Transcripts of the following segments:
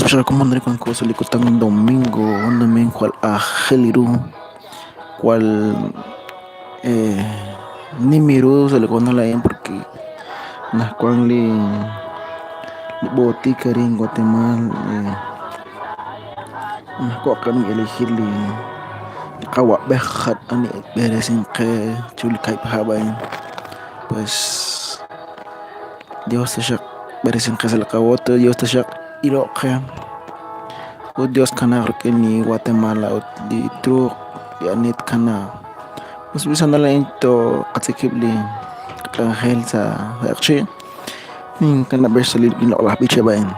siya kumandre ko sa likotang domingo, un domingo cual angeliru, cual eh, ni miru sa likod na lain porque nakuang li botica rin en Guatemala, nakuha kami elegir li kawa behat ani beresin ke chuli kai pahabain, pues Dios te shak beresin ke sa lakawoto, Dios te shak ilo ke o Dios kana que ni Guatemala o di truk di anit kana. Pues bisa na lang ito katsikibli kakahel sa akshi. Kana bersalil ino lah bicha bain.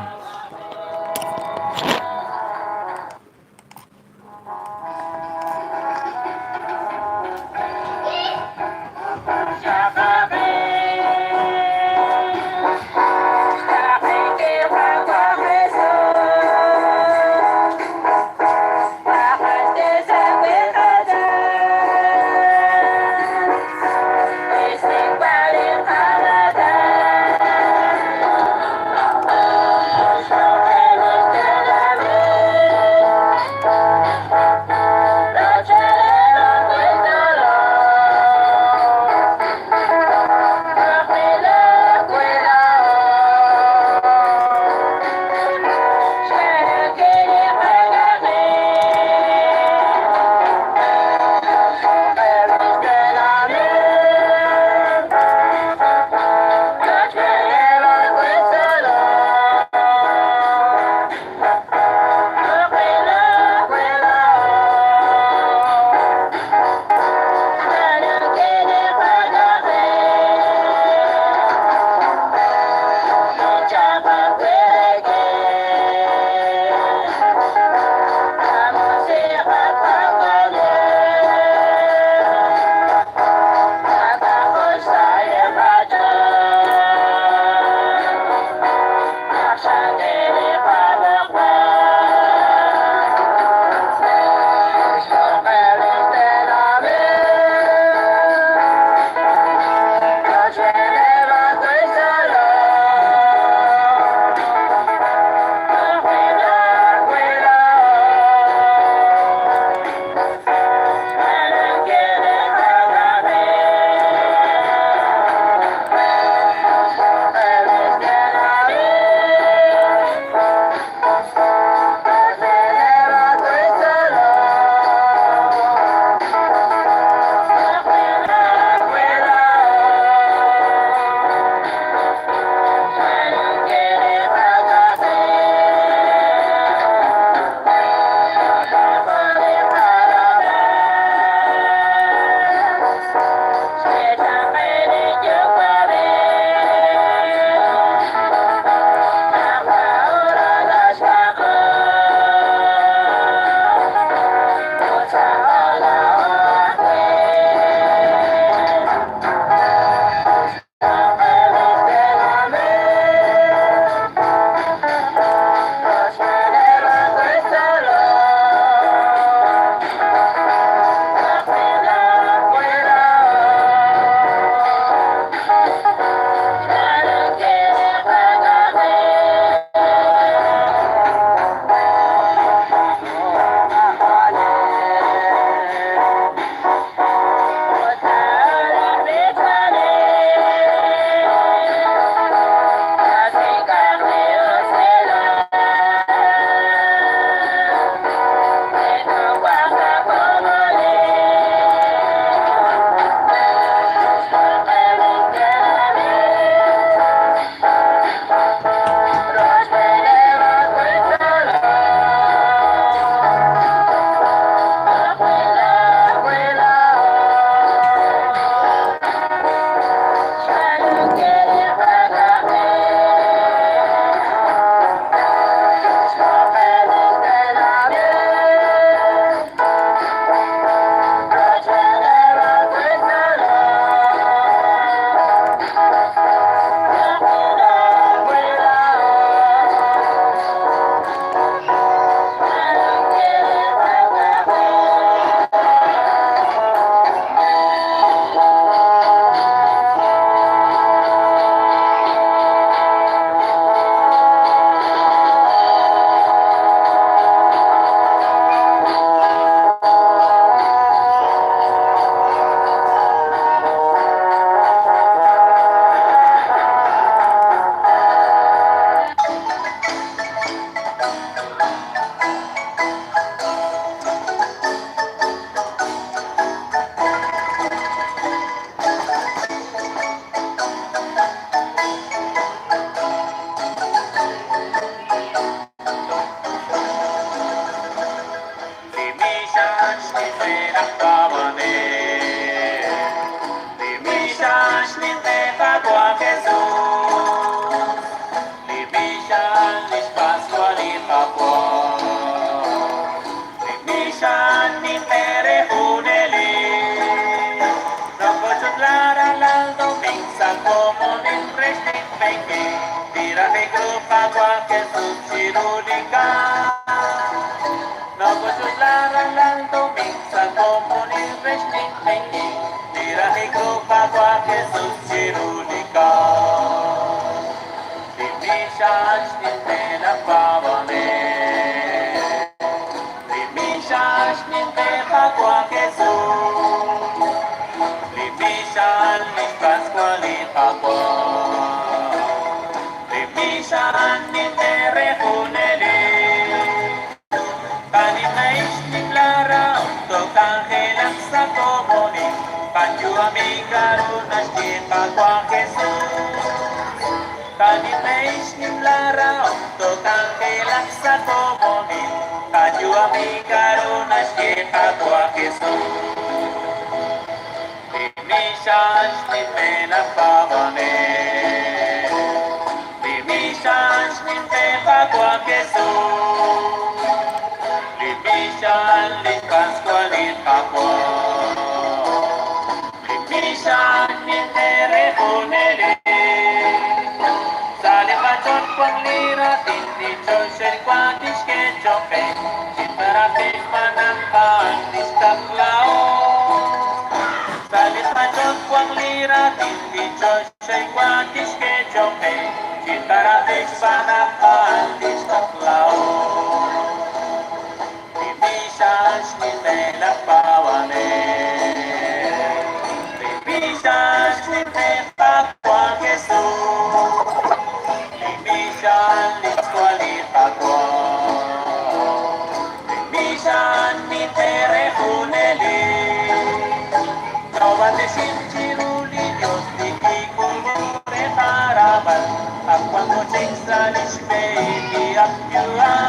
como en resting peque, tira de grupa que subchirulika. No puedo la domingo como en resting peque, tira de grupa que subchirulika. Dimishash nintena pavane, dimishash nintena kwa kesu. Lipishan min Pascuali Pagua, Lipishan min Terehunele, Kanimais ni Clara, untuk Angelak sa komuni, Kanyu amigarunas di Pagua Jesus. Kanimais ni Clara, untuk Angelak sa komuni, Kanyu amigarunas di Pagua Jesus. Dimishash nintena pavane, Dimishash nintena kwa kesu, Dimishan lit pascualit pakwa, Dimishan nintere punele, Sale pachot kwang lira tindi chosel kwa diske chope, Chiparatis manampan distaklao. Salit pachot kwang lira tindi chosel kwa diske chope, Chiparatis manampan distaklao. Divisas ni tela pawane, Divisas ni tela kwa kesu. Division is qualifagua, Division ni terehuneli. Kawan desinchiruli Dios di kikulu reparaban, Aquang mo ching sa lispe, iyak yuan.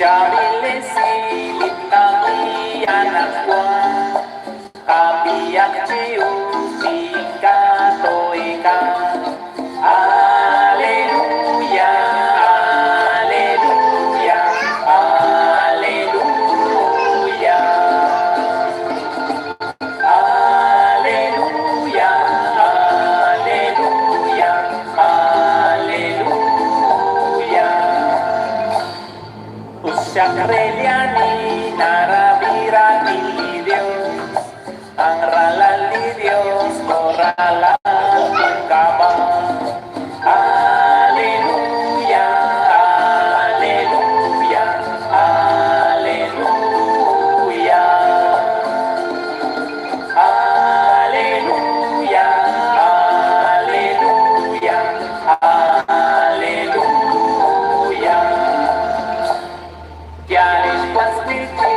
Syabile silip kami anak buah, kabiyak cium katoikan. Aleluya, aleluya, aleluya. Aleluya, aleluya, aleluya. Usyak reliani narabirani Dios, ang ralali Dios, korala kama. Aleluya, aleluya, aleluya. Aleluya, aleluya, aleluya. Chiaris quas vici,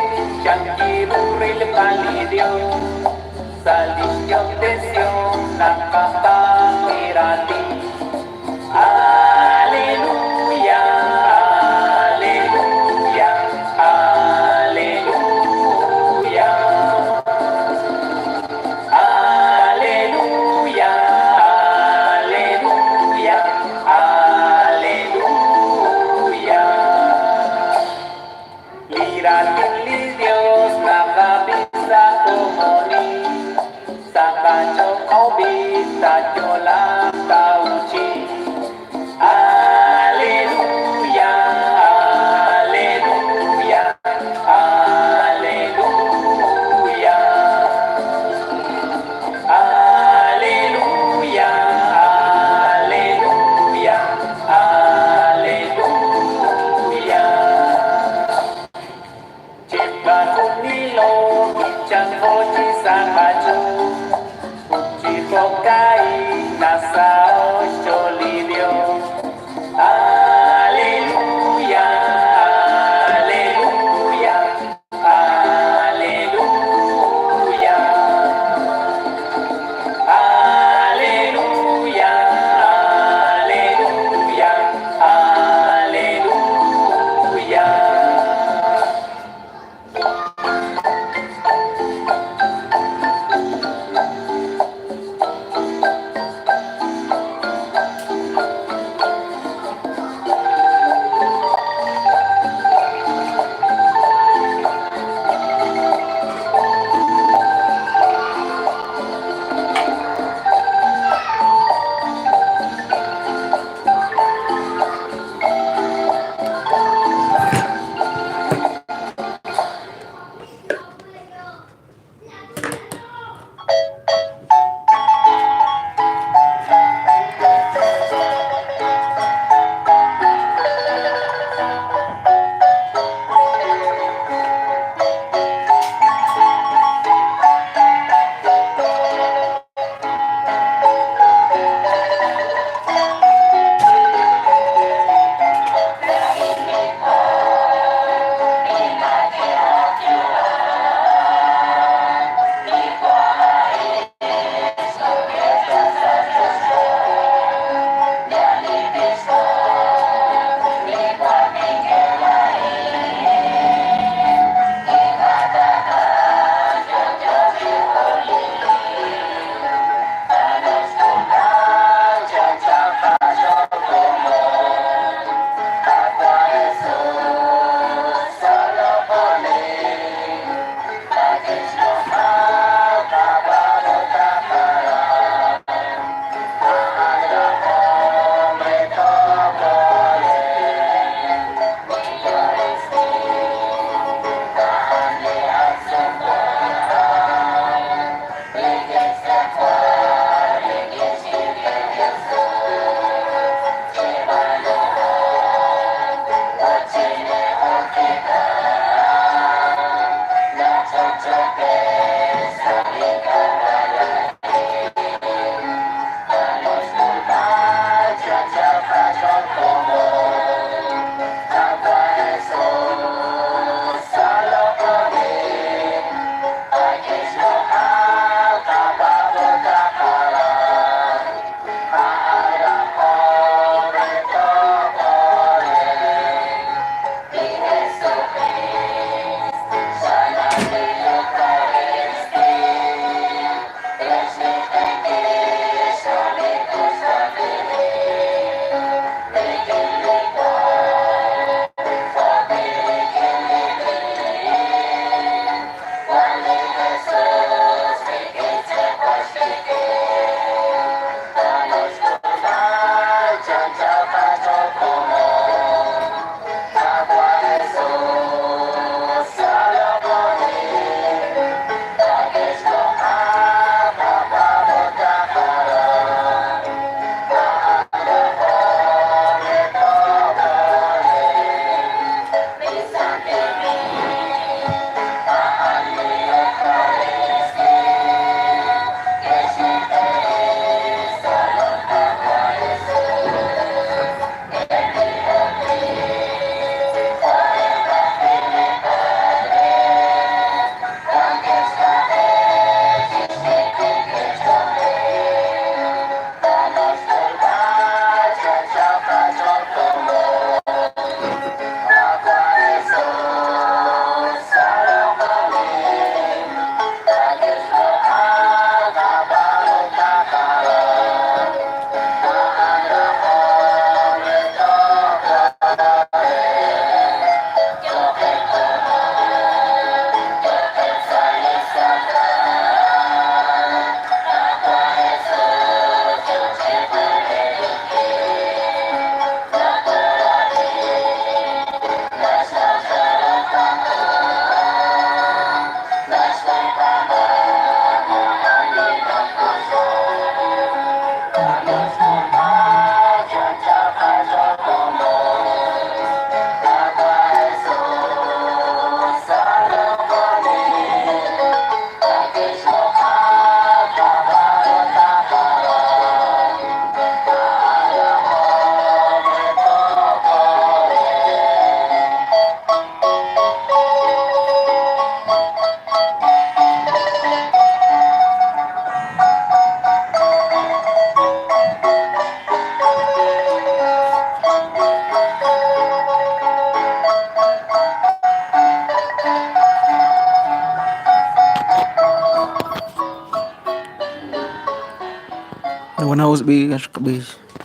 وانا عاوز بي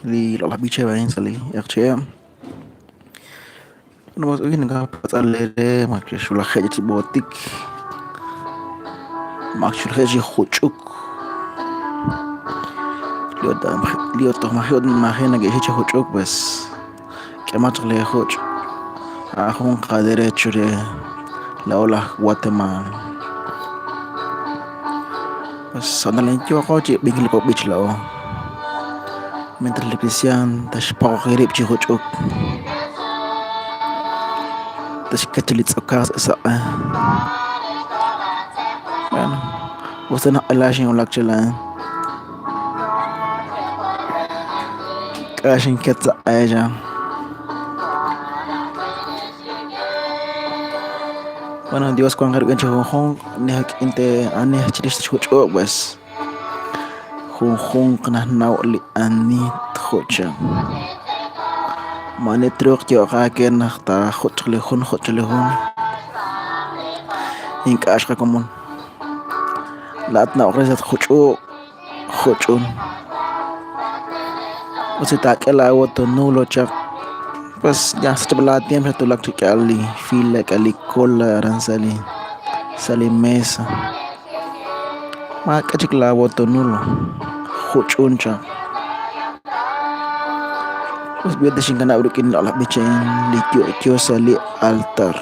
li lo la biche ba yin sali yakche no mas ugin ga patalere mak shula khaji botik mak shul khaji khuchuk lio to ma khod ma khina ge hicha khuchuk bas kemat le khuch ahun qadere chure la ola Guatemala bas sanalen yo khaji bigil ko bich lao mentre le pisian tash pa khirib chi khuchuk tash katelit sakas sa bueno wasana alashin ulak chela kashin ketsa aja bueno Dios kwan gar ganche hon ne hak inte ane chilis chucho bas hon kana naw li ani tchocha mane trok yo ka ken ta khotle hon in kash ka komon lat na oresat khochun usita kela woto nulo chak pues ya setelah tiempo satu lagi kali fila kali cola ransali sali mesa maka cikla woto nulo khuchuncha pues biar desingkan urukin Allah bicain li kyo sali altar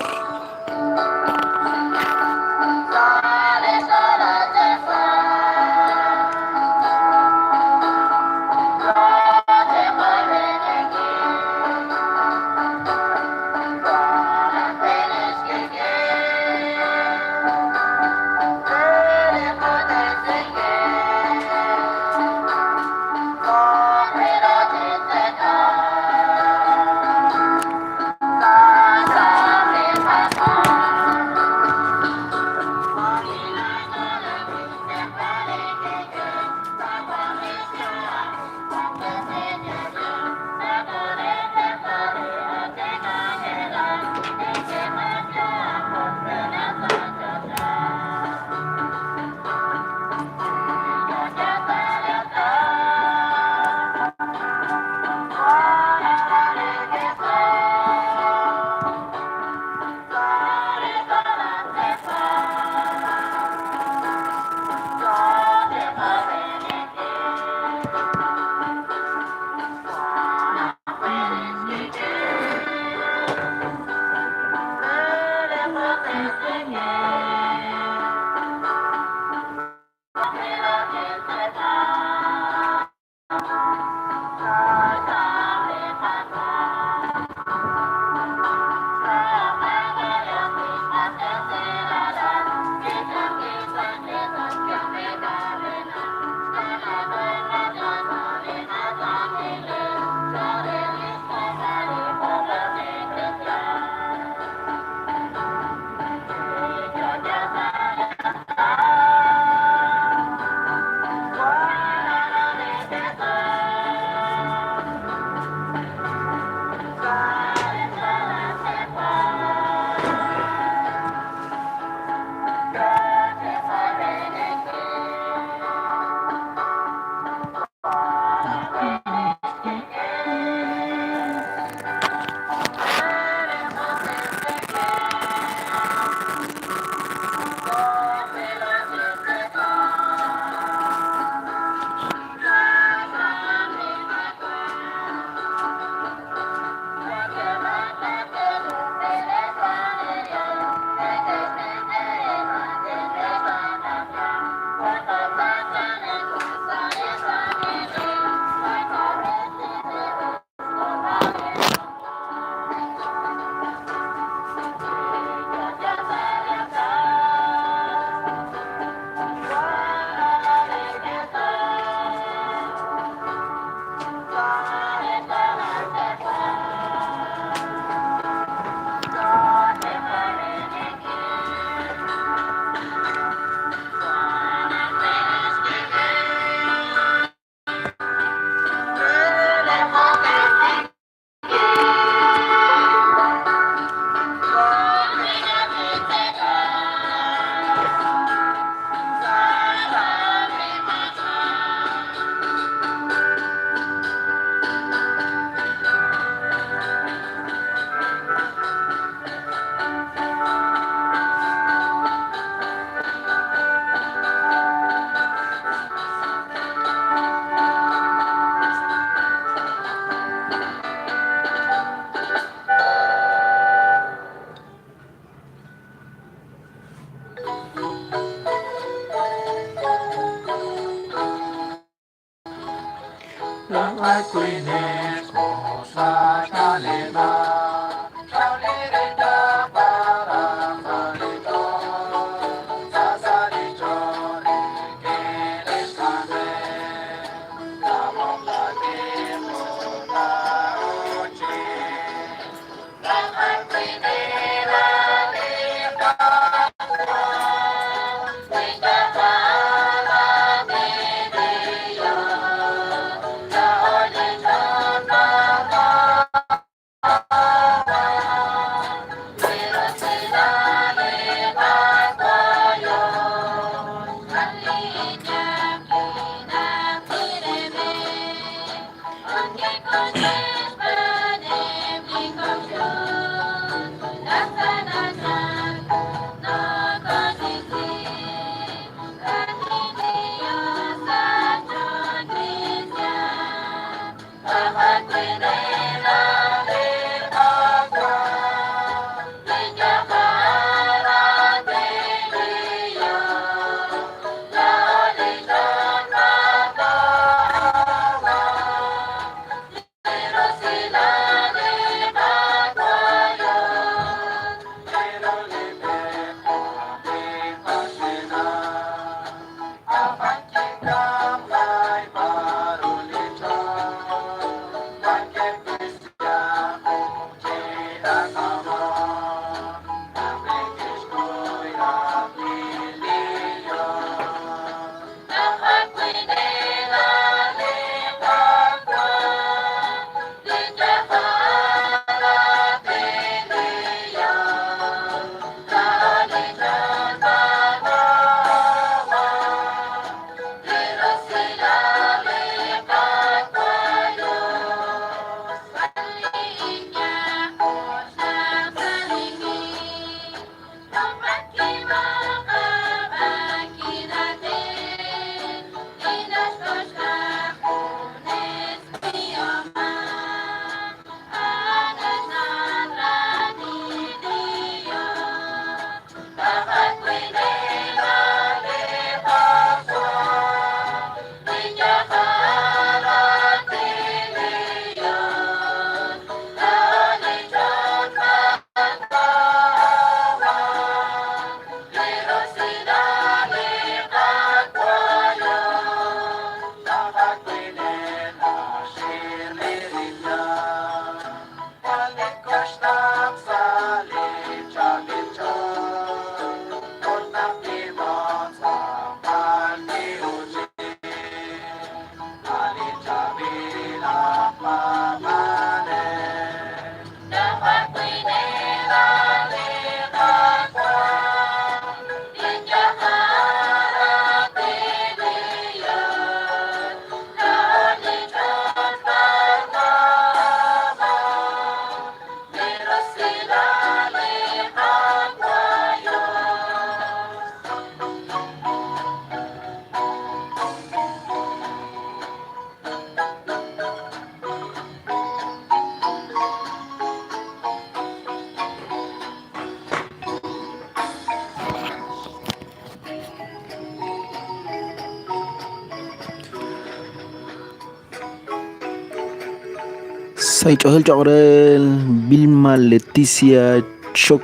Joel Chogrel, Vilma Leticia Choc.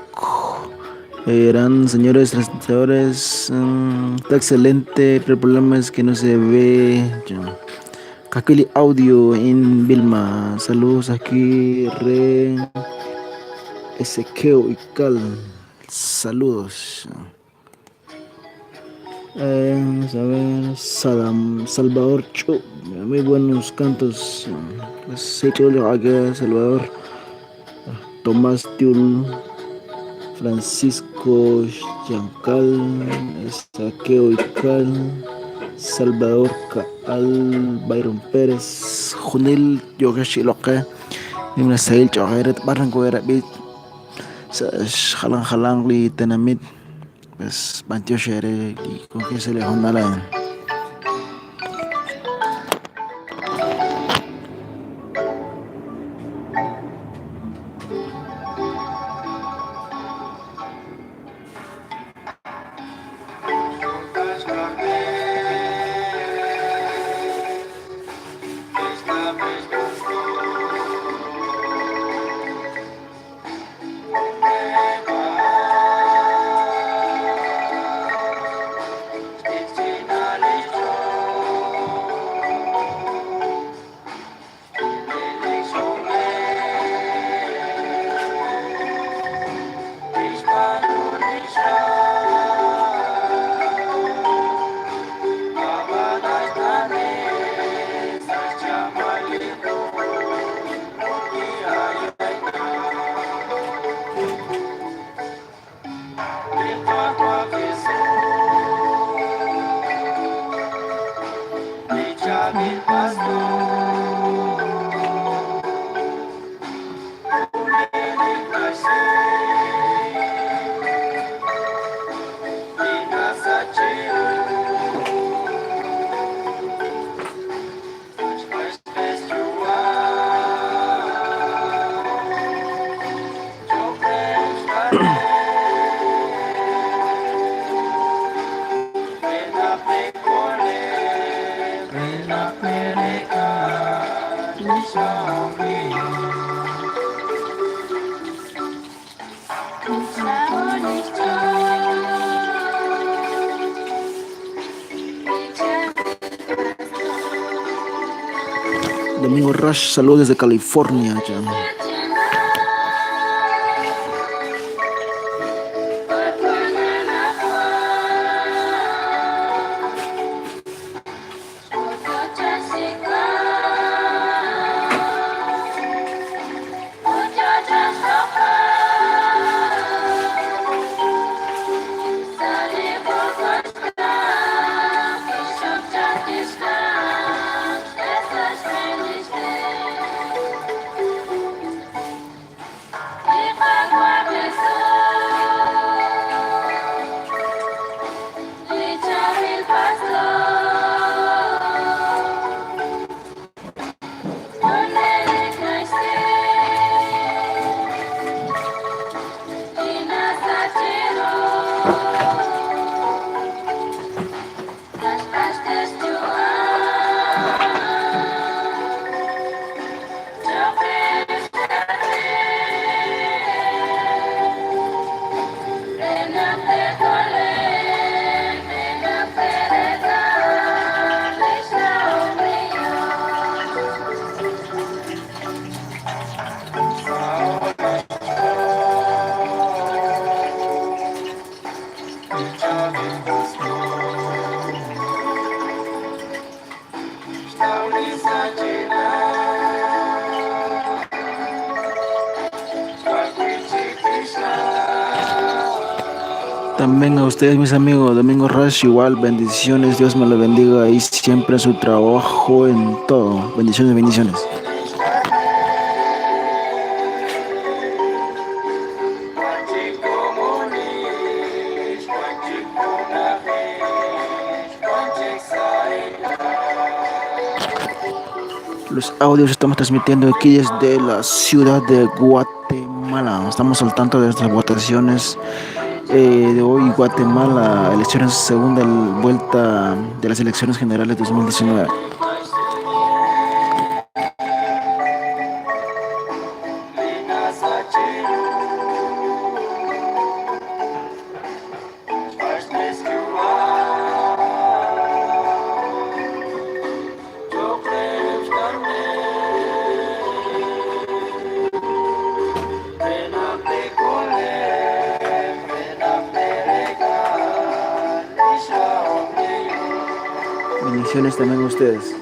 Eran señores restauradores. Está excelente. El problema es que no se ve. Kakili Audio en Vilma. Saludos aquí. Ezequeo y Cal. Saludos. Vamos a ver. Salvador Cho. Muy buenos cantos. Pues sí, Cho, aquí, Salvador. Tomás Tiul. Francisco Yancal. Ezequeo y Cal. Salvador Caal. Byron Pérez. Junil Yogashi Loke. Nimna Sail Chogaret. Barranco era bit. Halang li tenamit. Pues Bantio Shere. Y con que se le honala. Domingo Rush, saludos desde California. También a ustedes, mis amigos, Domingo Rush, igual, bendiciones, Dios me lo bendiga ahí siempre en su trabajo, en todo. Bendiciones, bendiciones. Los audios estamos transmitiendo aquí desde la ciudad de Guatemala. Estamos al tanto de estas votaciones de hoy. Guatemala, elecciones, segunda vuelta de las elecciones generales 2019. Bendiciones también a ustedes.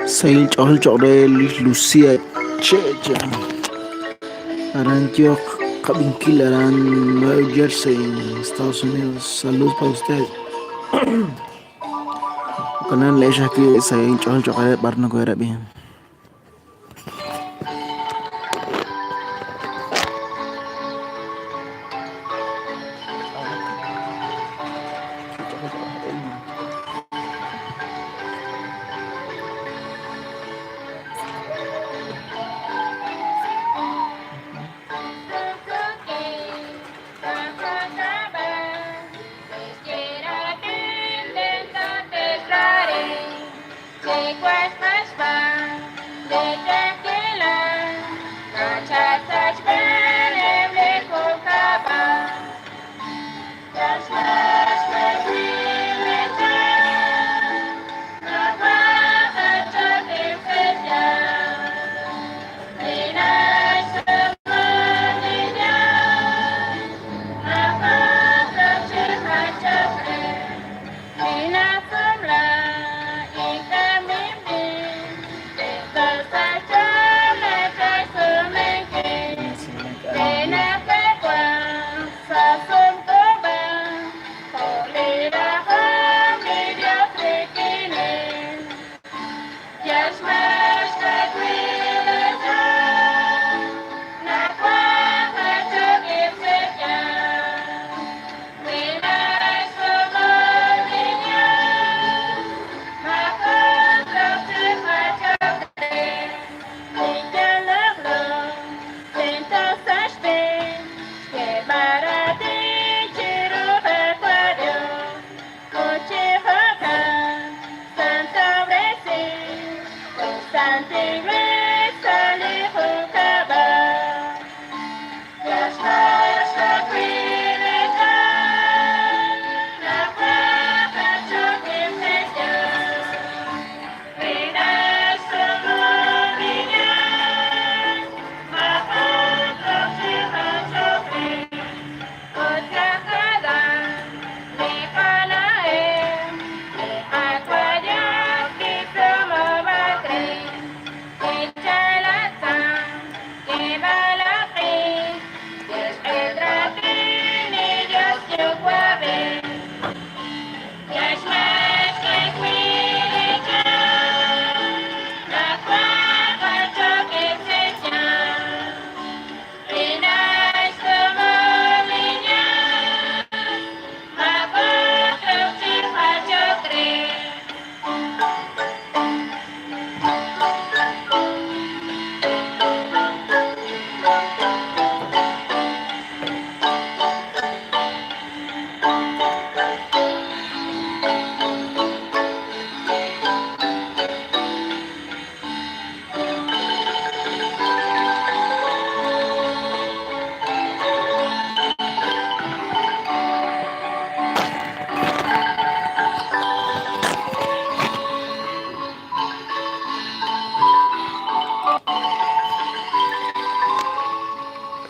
Sail chol chore Lucía Checha. Aran yo Cabinquil, Aran Nueva Jersey, en Estados Unidos. Salud para usted. Kanan leisha aquí sail chol chore barno ko era bien.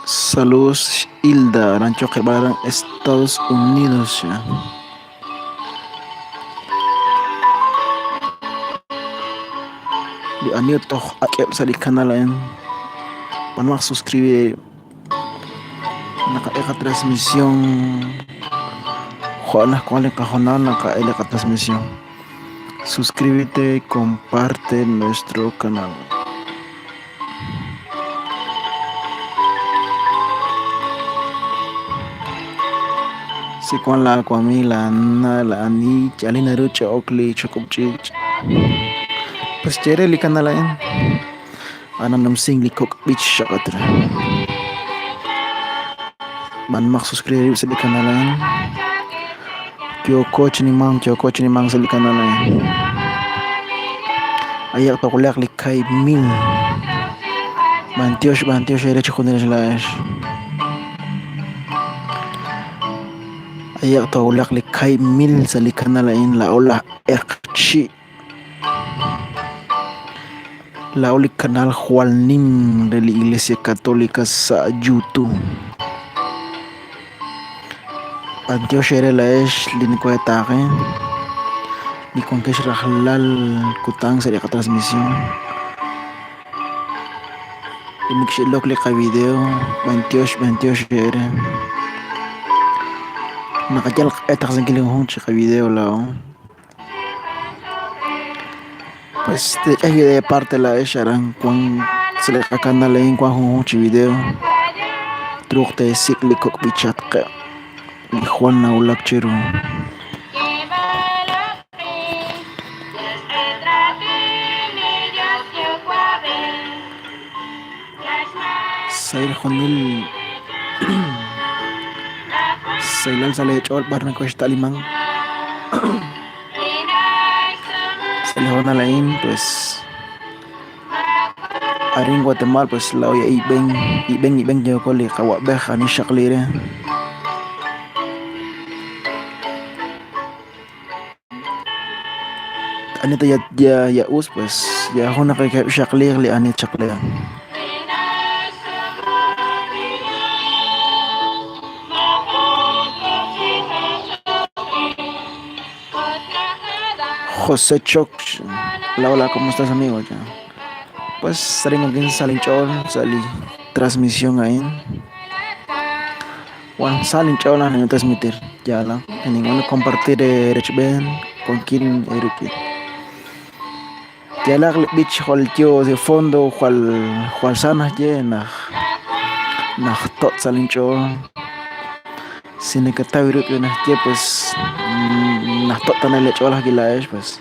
Saludos Hilda, Rancho Quebrada, Estados Unidos ya. Di anio toh akep sa di kanal en. Panmak suscribir naka transmisión. Juana cuál cajonal naka transmisión. Suscríbete y comparte nuestro canal. Si con la kwamila na la ani chalina rucha okli chokopchi. Pues chere li kanal en. Anam nam sing li kok beach shakatra. Man mak suscribir sa di kanal en. Kyo coach ni mang sa di kanal en. Ayak pa kulak li kay mil. Bantios ere chukundin slash. Ayak to ulak li kay mil sa li kanal en la ola ekchi. La oli canal Juanim de la Iglesia Católica sa YouTube. Antio shere la esh lini ko etake. Ni con que rahlal kutang sa ka transmisión. Ini kshilok le ka video 28 shere. Nakajal etak sa giling hong ka video lao. Pues de parte la esharán cuando se le canal en cuando un video truc de cíclico bichat que Juan Naulak Chiru Sail Honil Sailan sale chol barna ko talimang Sale lain pues Aring Guatemala pues la oya ibeng yo ko le kawa beja ni shaklire Anita ya us pues ya hona kay shaklir li anit shaklir José Choc hola, ¿cómo estás amigo? Ya. Pues sering alguien salin chol, sali transmisión ahí. Wan salin chol na no transmitir ya la. En ningún compartir rechben con quien eruki. Ya la bich hol tío de fondo cual sana ye na tot salin chol. Sine que ta eruki na ye pues na tot tan el chol gila es pues.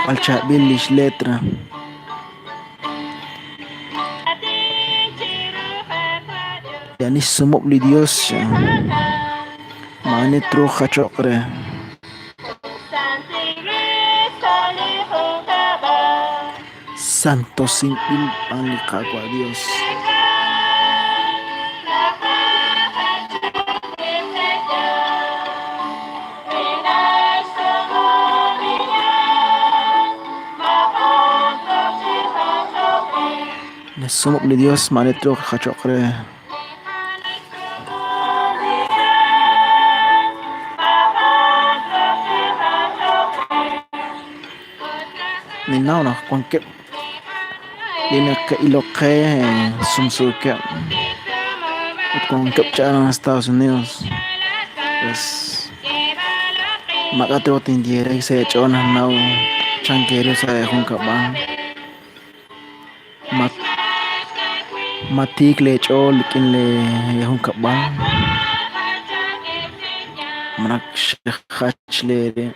Al bilish letra yani sumop li Dios mani truja chokre santo sin il pan cago a Dios sumop li Dios mani truja chokre ni nao na con que viene que lo que sumsu que con que en Estados Unidos pues magate o tindiere se chona nao chanquero sa de un cabán matik le chol kin le un cabán manak khach le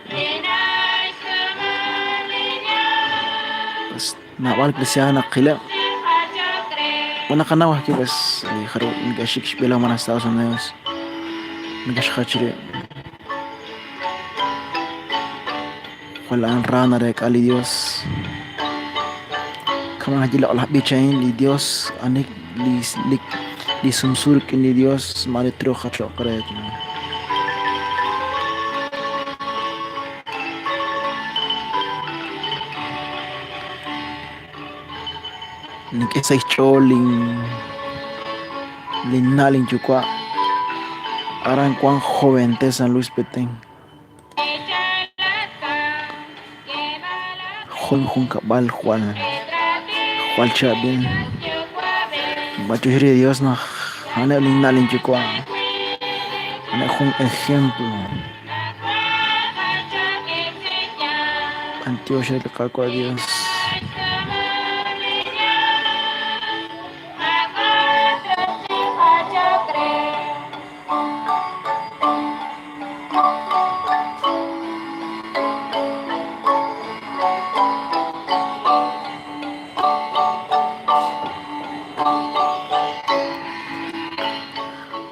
Nawal cristiana qila wana kanawa ki bas kharo ngashik bila mana Estados Unidos ngash khachire wala an rana de kali Dios kama hajila Allah bichain li Dios anik li sumsur kin li Dios mali tro khacho qret Nik esay choling Linalin chukwa. Aran Juan joven de San Luis Petén. Jol junca bal Juan. Juan Chabin. Bachushri Dios na. Ane linalin chukwa. Ane un ejemplo. Antioche le caco a Dios.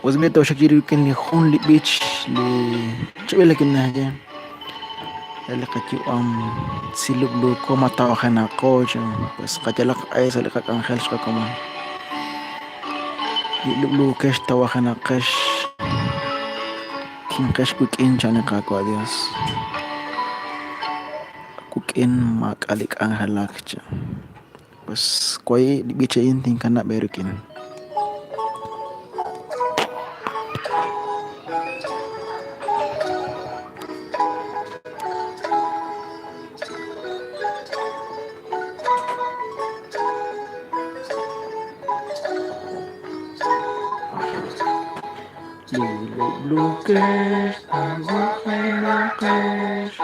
Was mir to shakiri ken li hun li beach li chibele ken na je. Ele kachi siluk lu ko mata khana coach pues kajalak ay sa lekak angel sa kama. Di lu kesh tawa khana kesh kin kesh quick in chane ka ko adios. Quick in mak alik angel lakcha. Pues koi di beach in tin kana berukin. Lu kesh tawa khana kesh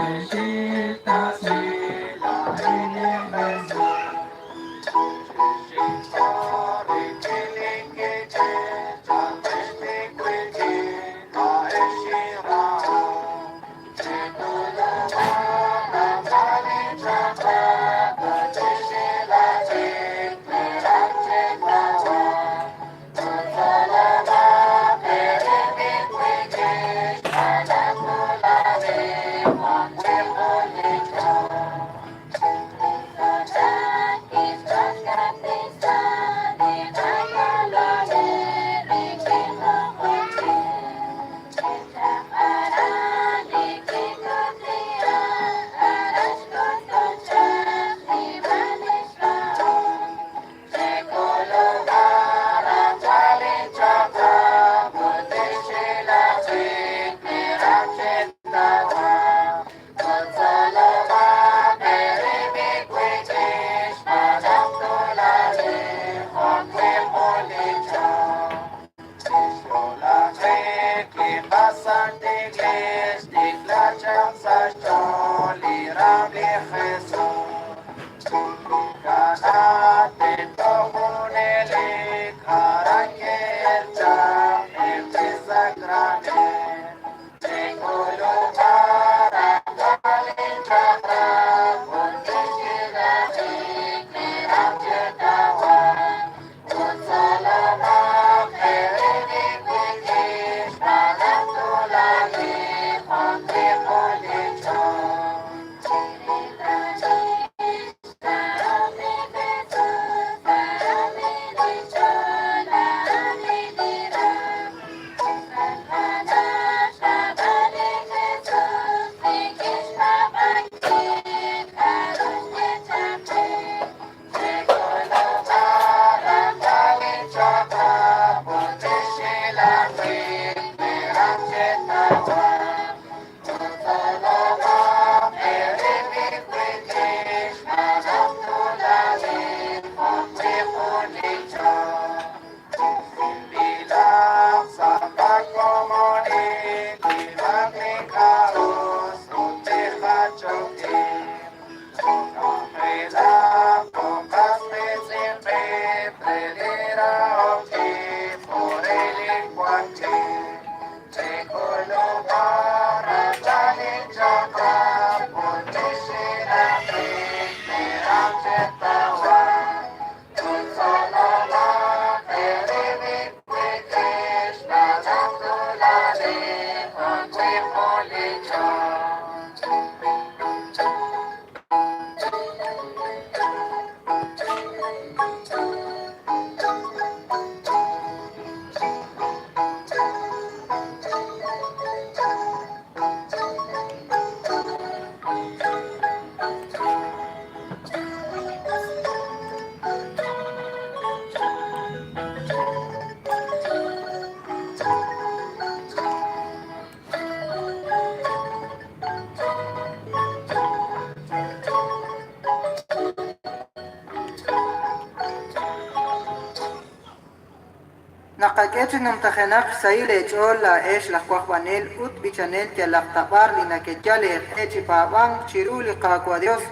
Nakakechi numtajenak saile chola esh la kwahwanel ut bichanel tialak tabar lina que chale echi paban chiruli kakwa Dios.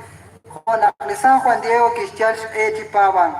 Juan San Juan Diego Kischal echi paban.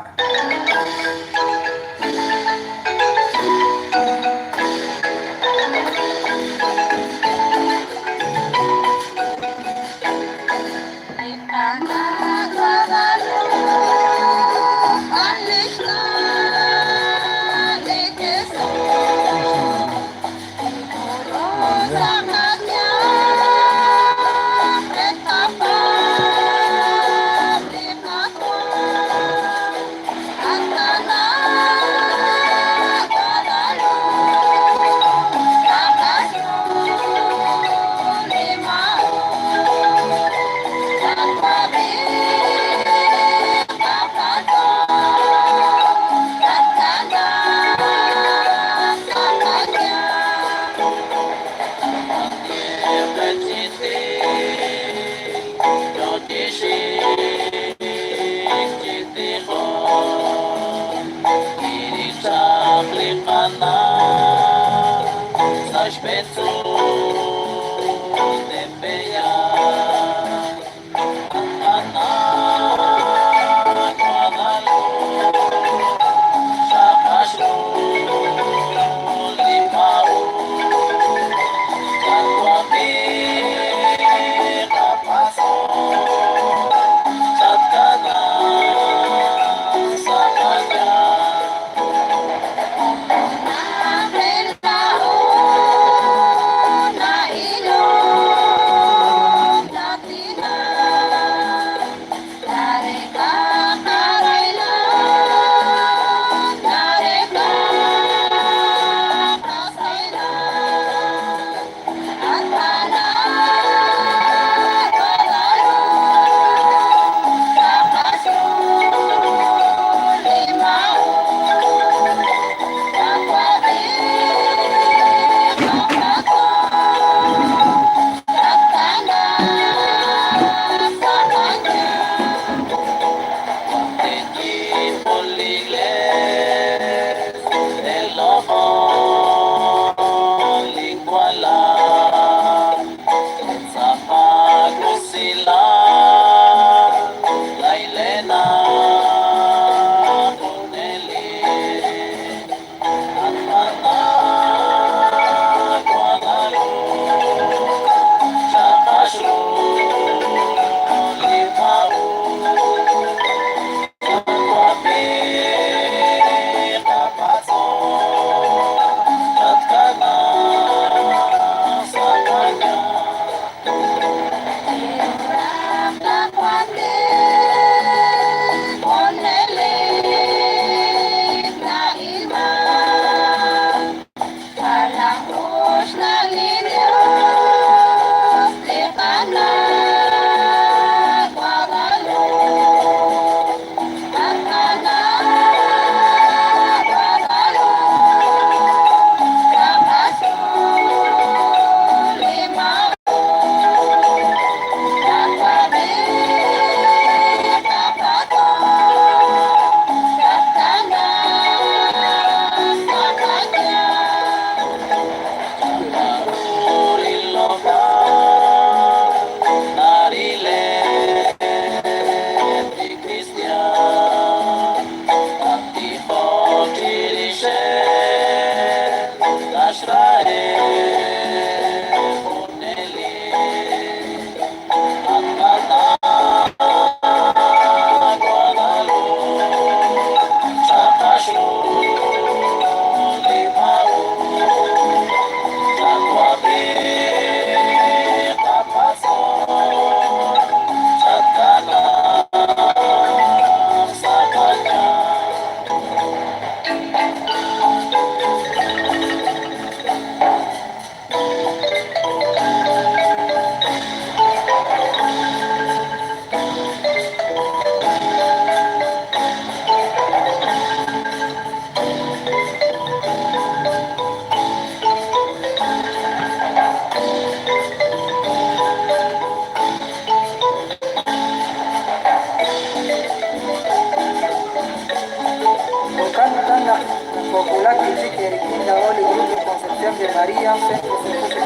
Una popular que quiere quinta Oli, Grupo Concepción de María, Centro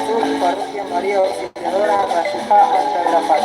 Sur, Parroquia María Auxiliadora, Rajá, hasta la Paz.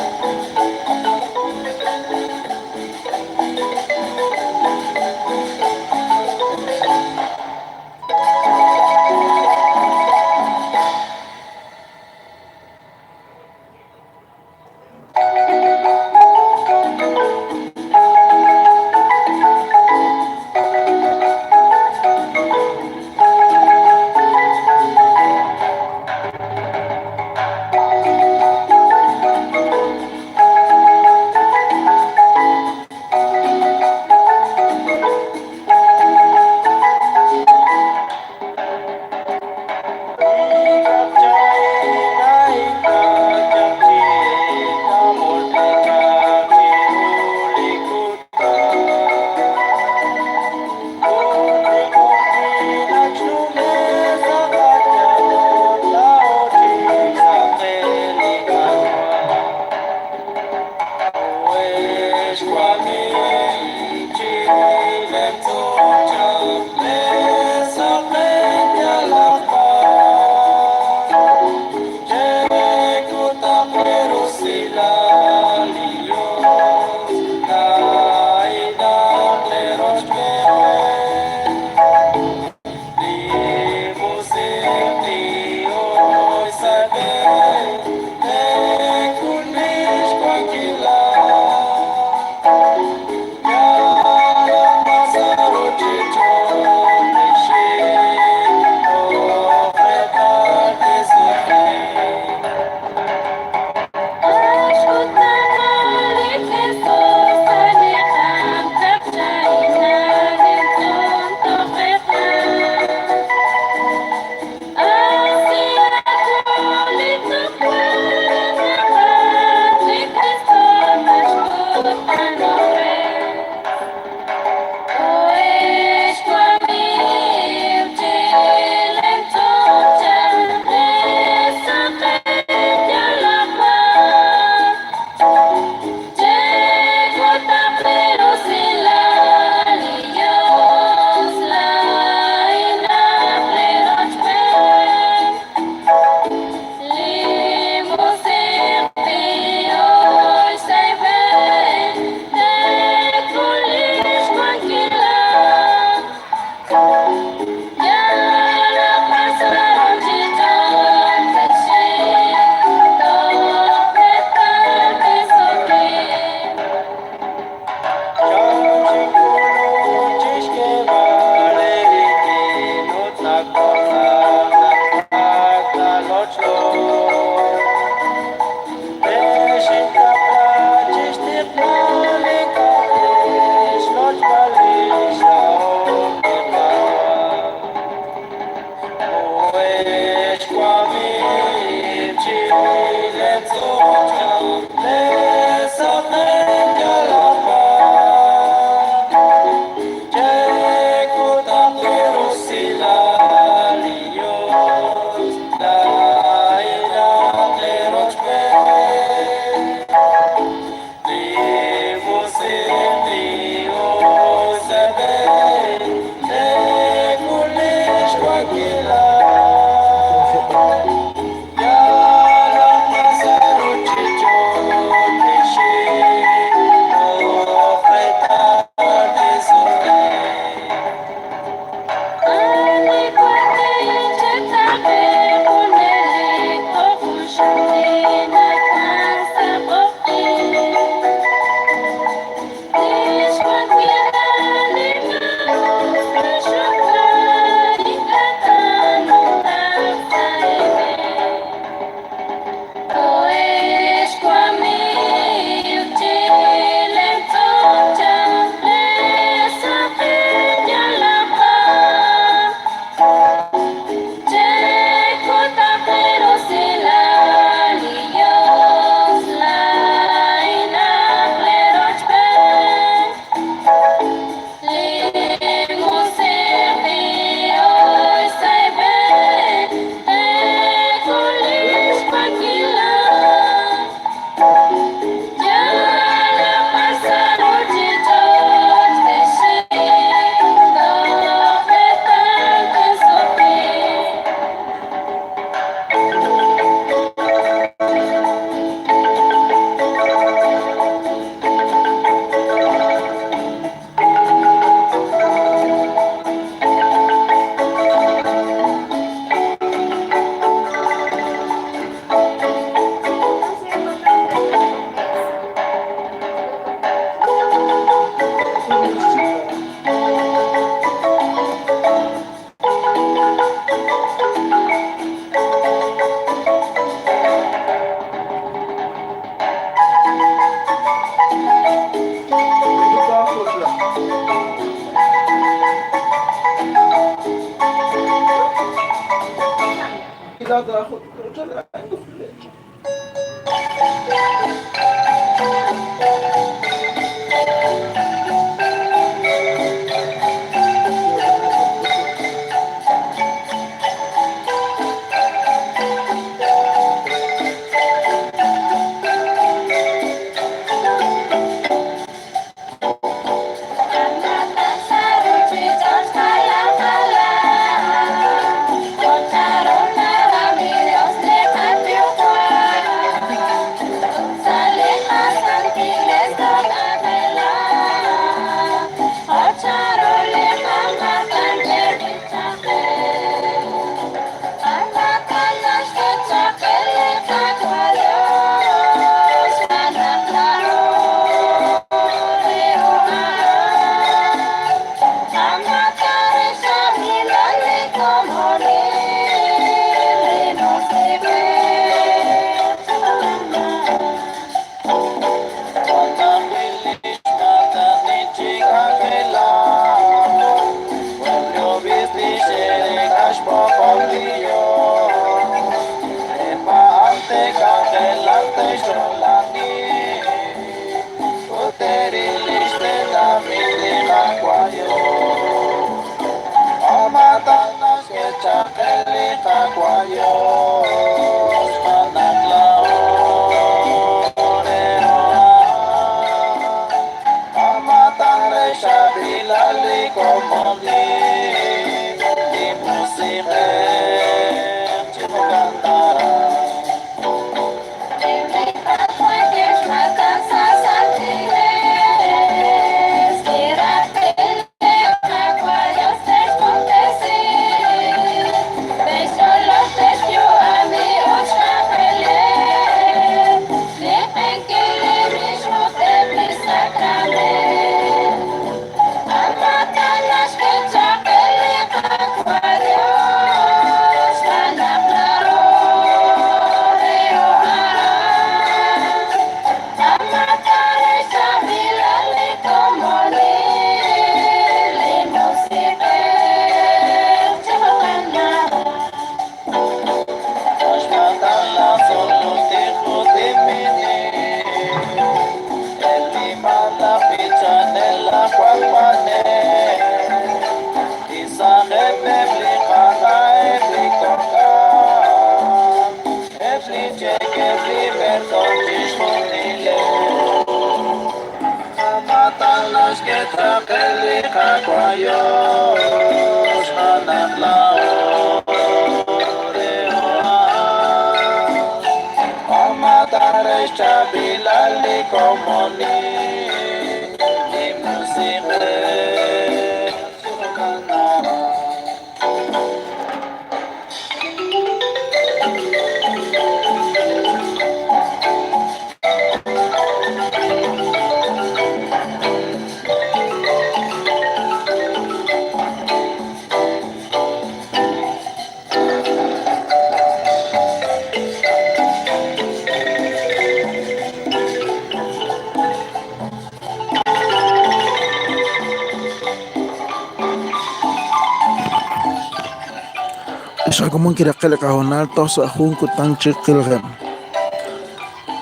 Isa ko mong kirakil kahonal to sa akong kutang chikilgem.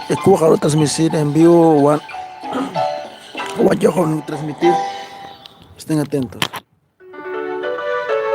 Ikuha ka transmitir en vivo, wadyo ko nang transmitir. Estén atentos.